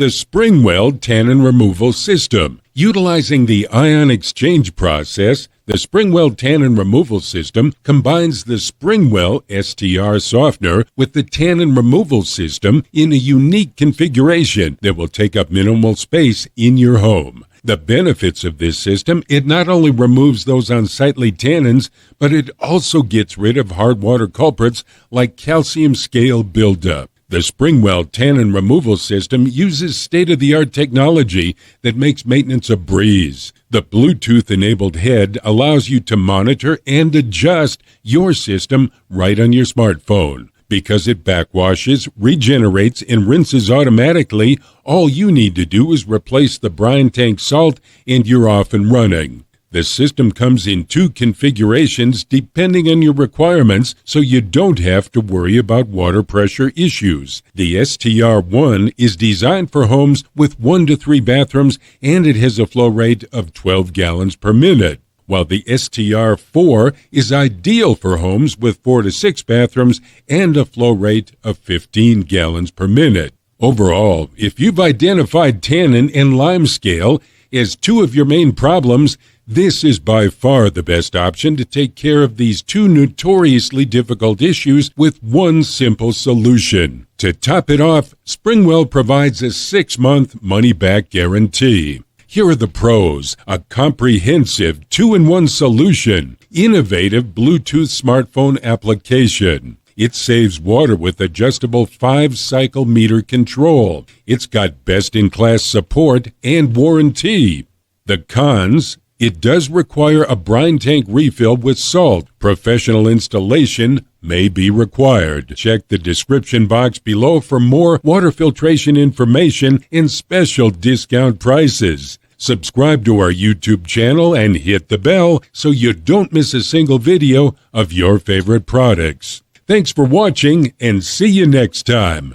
The SpringWell Tannin Removal System. Utilizing the ion exchange process, the SpringWell Tannin Removal System combines the Springwell STR Softener with the Tannin Removal System in a unique configuration that will take up minimal space in your home. The benefits of this system: it not only removes those unsightly tannins, but it also gets rid of hard water culprits like calcium scale buildup. The SpringWell Tannin Removal System uses state-of-the-art technology that makes maintenance a breeze. The Bluetooth-enabled head allows you to monitor and adjust your system right on your smartphone. Because it backwashes, regenerates, and rinses automatically, all you need to do is replace the brine tank salt and you're off and running. The system comes in 2 configurations depending on your requirements, so you don't have to worry about water pressure issues. The STR1 is designed for homes with 1 to 3 bathrooms, and it has a flow rate of 12 gallons per minute, while the STR4 is ideal for homes with 4 to 6 bathrooms and a flow rate of 15 gallons per minute. Overall, if you've identified tannin and lime scale as 2 of your main problems, this is by far the best option to take care of these 2 notoriously difficult issues with one simple solution. To top it off, SpringWell provides a 6-month money-back guarantee. Here are the pros: a comprehensive 2-in-1 solution, innovative Bluetooth smartphone application. It saves water with adjustable 5-cycle meter control. It's got best-in-class support and warranty. The cons: it does require a brine tank refill with salt. Professional installation may be required. Check the description box below for more water filtration information and special discount prices. Subscribe to our YouTube channel and hit the bell so you don't miss a single video of your favorite products. Thanks for watching, and see you next time.